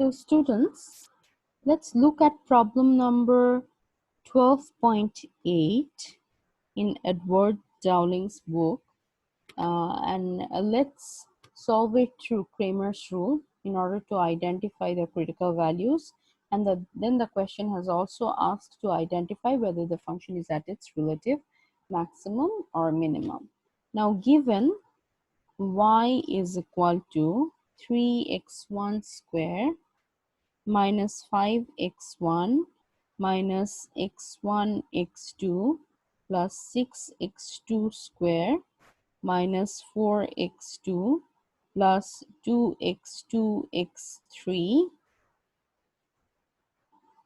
So students, let's look at problem number 12.8 in Edward Dowling's book, and let's solve it through Cramer's rule in order to identify the critical values. And then the question has also asked to identify whether the function is at its relative maximum or minimum. Now, given y is equal to 3x1 square minus 5x1 minus x1 x2 plus 6x2 square minus 4x2 plus 2x2 x3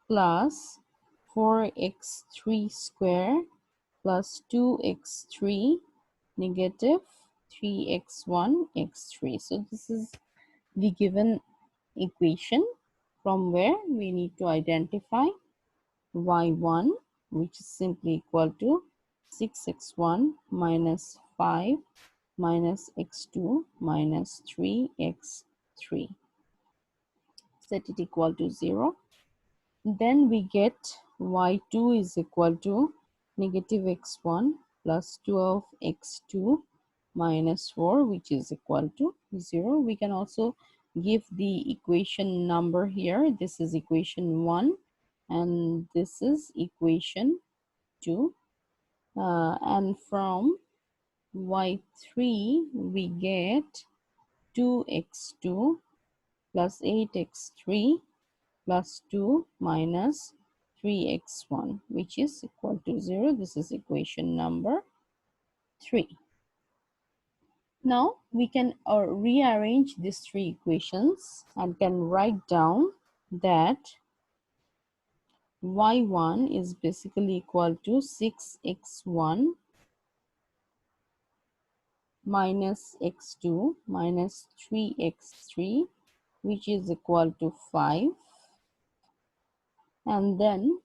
plus 4x3 square plus 2x3 negative 3x1 x3. So this is the given equation from where we need to identify y1, which is simply equal to 6x1 minus 5 minus x2 minus 3x3. Set it equal to 0. Then we get y2 is equal to negative x1 plus 12x2 minus 4, which is equal to 0. We can also give the equation number here. This is equation 1 and this is equation 2. And from y3 we get 2x2 plus 8x3 plus 2 minus 3x1, which is equal to 0. This is equation number 3. Now we can rearrange these three equations and can write down that y1 is basically equal to 6x1 minus x2 minus 3x3, which is equal to 5. And then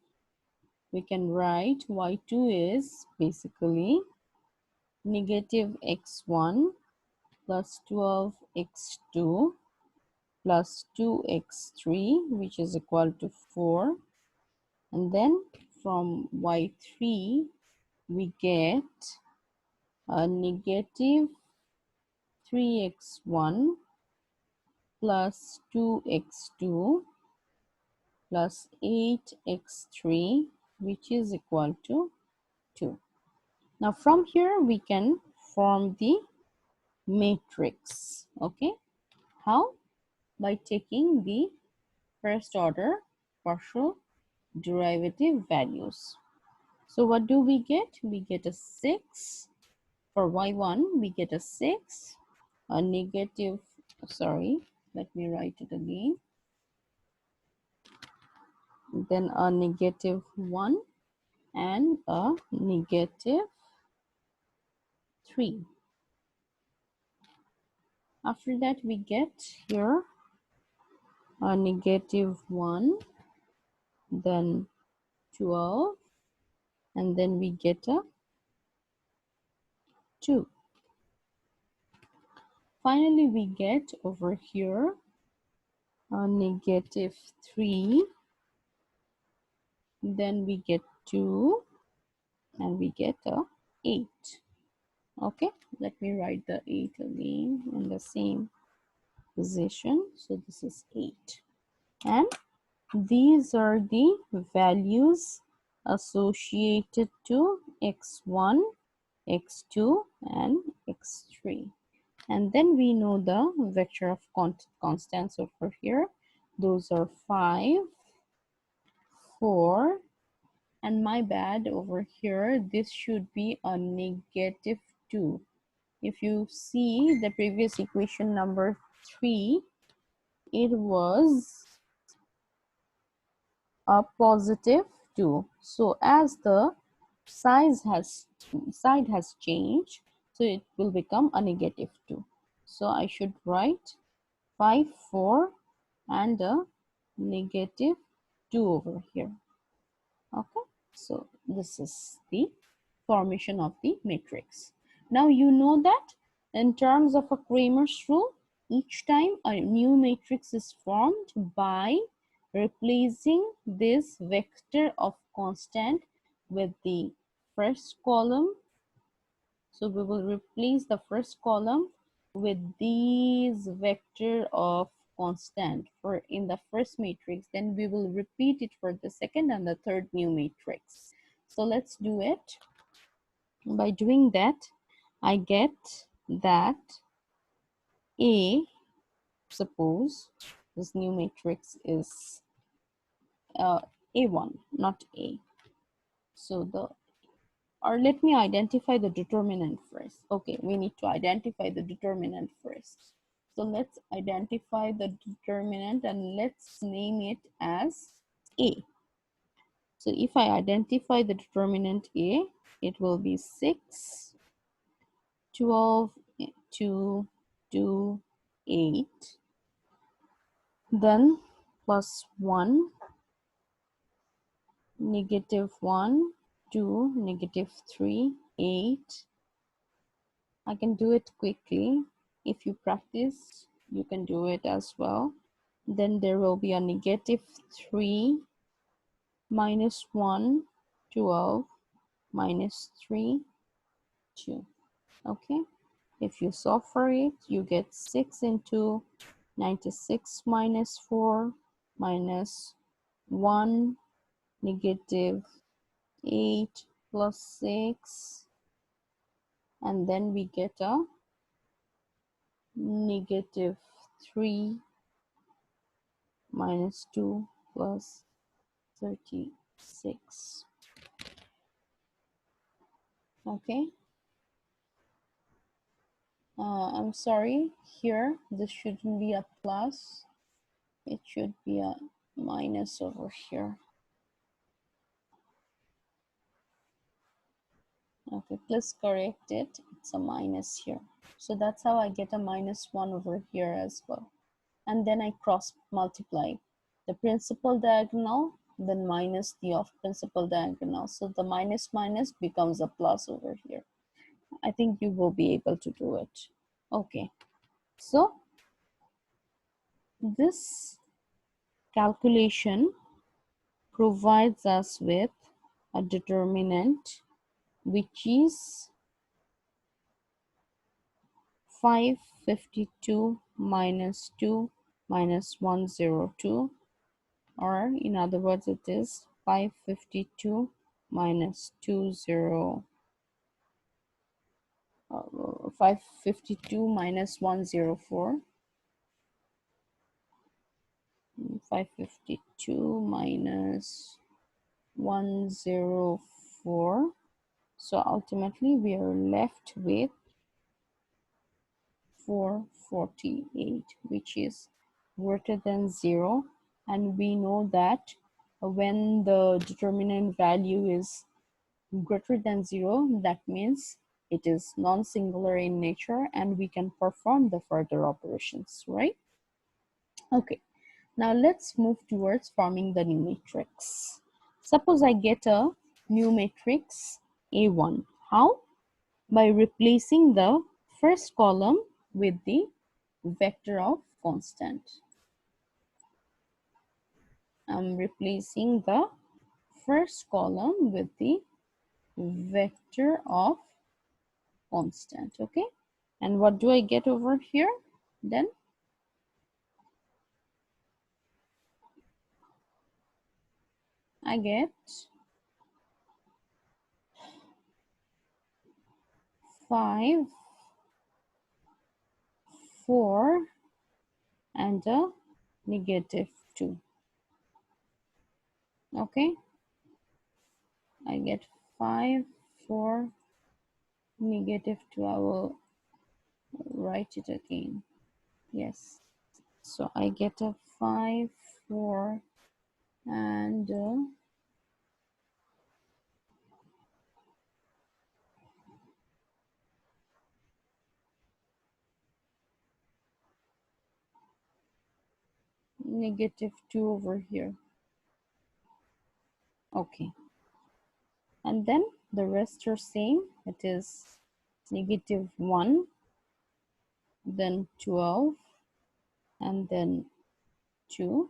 we can write y2 is basically negative x1 plus 12x2 plus 2x3, which is equal to 4. And then from y3 we get a negative 3x1 plus 2x2 plus 8x3, which is equal to 2. Now from here we can form the matrix. Okay, how? By taking the first order partial derivative values. So what do we get? We get a 6. For y1 we get a 6, a negative, sorry, let me write it again, then a negative 1 and a negative 3. After that we get here a negative 1, then 12, and then we get a 2. Finally we get over here a negative 3, then we get 2, and we get a 8. Okay, let me write the 8 again in the same position. So this is 8. And these are the values associated to x1, x2, and x3. And then we know the vector of constants over here. Those are 5, 4, and my bad over here, this should be a negative 2. If you see the previous equation number 3, it was a positive 2. So as the side has changed, so it will become a negative 2. So I should write 5, 4 and a negative 2 over here. Okay, so this is the formation of the matrix. Now you know that in terms of a Cramer's rule, each time a new matrix is formed by replacing this vector of constant with the first column. So we will replace the first column with these vector of constant for in the first matrix. Then we will repeat it for the second and the third new matrix. So let's do it. By doing that, I get that A, suppose this new matrix is A1, not A. So or let me identify the determinant first. Okay, we need to identify the determinant first. So let's identify the determinant and let's name it as A. So if I identify the determinant A, it will be 6, 12, 2, 2, 8, then plus 1, negative 1, 2, negative 3, 8. I can do it quickly. If you practice, you can do it as well. Then there will be a negative 3, minus 1, 12, minus 3, 2. Okay. If you solve for it, you get 6 into 96 minus 4 minus 1, negative 8 plus 6, and then we get a negative 3 minus 2 plus 36. Okay. I'm sorry, here this shouldn't be a plus, it should be a minus over here. Okay, please correct it, it's a minus here. So that's how I get a minus 1 over here as well. And then I cross multiply the principal diagonal, then minus the off principal diagonal. So the minus minus becomes a plus over here. I think you will be able to do it. Okay, so this calculation provides us with a determinant which is 552 minus 2 minus 102, or in other words it is 552 minus 552 minus 104, 552 minus 104. So ultimately we are left with 448, which is greater than 0. And we know that when the determinant value is greater than 0, that means it is non-singular in nature and we can perform the further operations, right? Okay, now let's move towards forming the new matrix. Suppose I get a new matrix A1. How? By replacing the first column with the vector of constant. I'm replacing the first column with the vector of constant. Okay, and what do I get over here then? I get 5, 4 and a negative 2. Okay, I get 5, 4, negative 2. I will write it again. Yes, so I get a 5, 4 and negative 2 over here. Okay, and then the rest are same. It is negative 1, then 12, and then 2,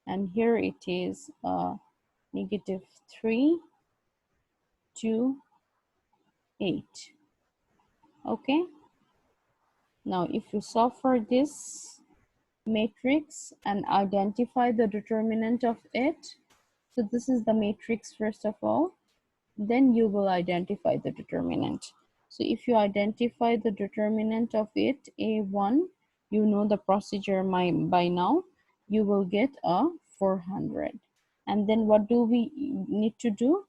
and here it is negative 3, 2, 8. Okay, now if you solve for this matrix and identify the determinant of it, so this is the matrix first of all, then you will identify the determinant. So if you identify the determinant of it, A1, you know the procedure by now, you will get a 400. And then what do we need to do?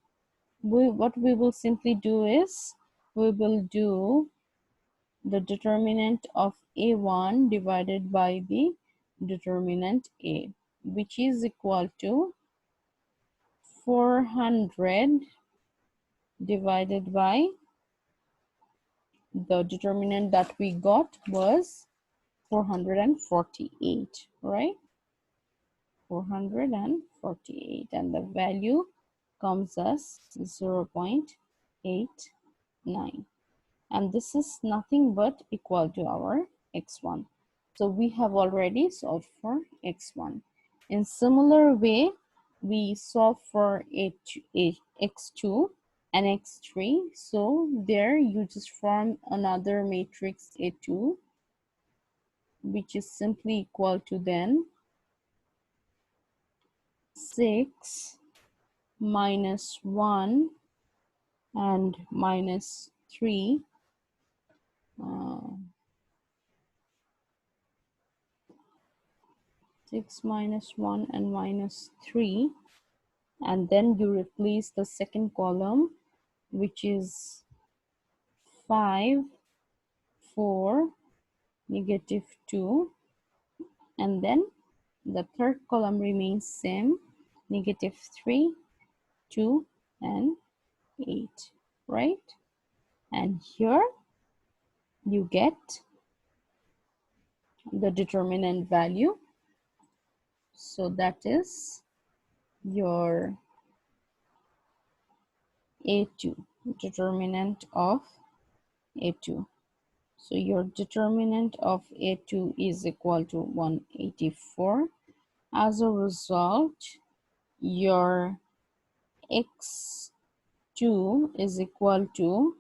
What we will simply do is, we will do the determinant of A1 divided by the determinant A, which is equal to 400 divided by the determinant that we got was 448, right? 448, and the value comes as 0.89, and this is nothing but equal to our x1. So we have already solved for x1. In similar way, we solve for x2 and x3. So there you just form another matrix A2, which is simply equal to then 6 minus 1 and minus 3, 6 minus 1 and minus 3, and then you replace the second column, which is 5, 4, negative 2, and then the third column remains same, negative 3, 2, and 8, right? And here you get the determinant value. So that is your A2, determinant of A2. So your determinant of A2 is equal to 184. As a result, your x2 is equal to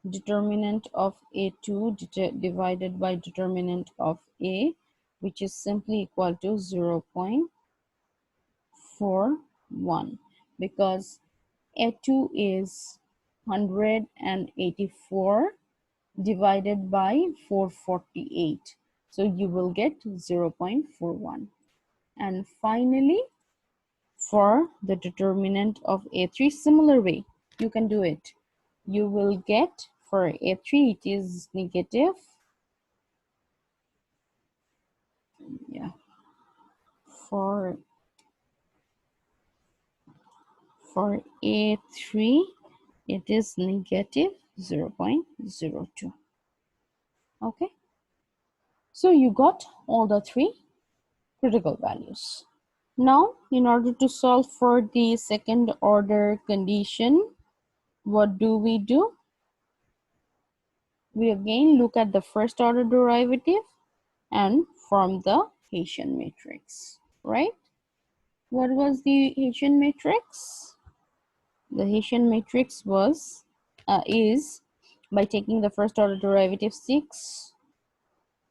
determinant of A2 divided by determinant of A, which is simply equal to 0.41, because A2 is 184 divided by 448. So you will get 0.41. And finally, for the determinant of A3, similar way, you can do it. You will get, for A3, it is negative, yeah, for A3, it is negative 0.02. Okay, so you got all the three critical values. Now, in order to solve for the second order condition, what do? We again look at the first order derivative and form the Hessian matrix, right? What was the Hessian matrix? The Hessian matrix is by taking the first order derivative 6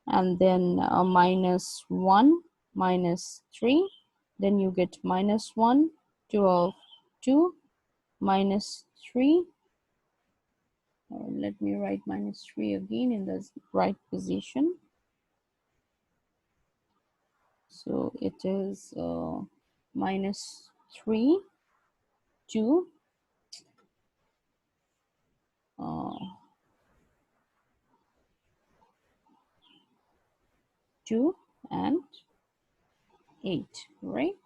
and then minus 1, minus 3, then you get minus 1, 12, 2, minus 3, or let me write minus 3 again in the right position. So it is minus 3, 2, 2, and 8, right?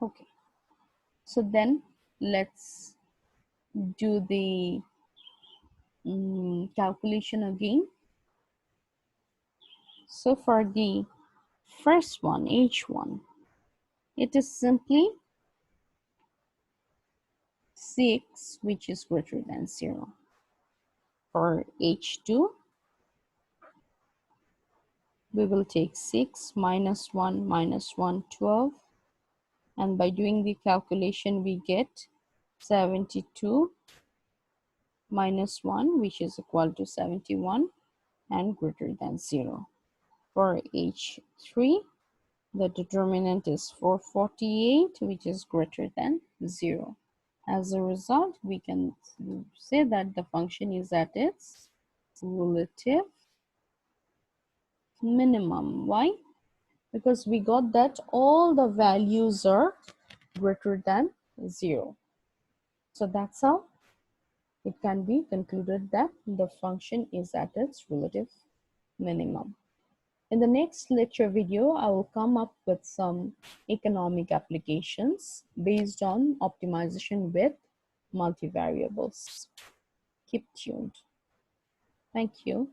Okay, so then let's do the calculation again. So for the first one, H1, it is simply 6, which is greater than 0. For H2, we will take 6 minus 1 minus 1, 12, and by doing the calculation we get 72 minus 1, which is equal to 71 and greater than 0. For H3, the determinant is 448, which is greater than 0. As a result, we can say that the function is at its relative minimum. Why? Because we got that all the values are greater than 0. So that's how it can be concluded that the function is at its relative minimum. In the next lecture video, I will come up with some economic applications based on optimization with multivariables. Keep tuned. Thank you.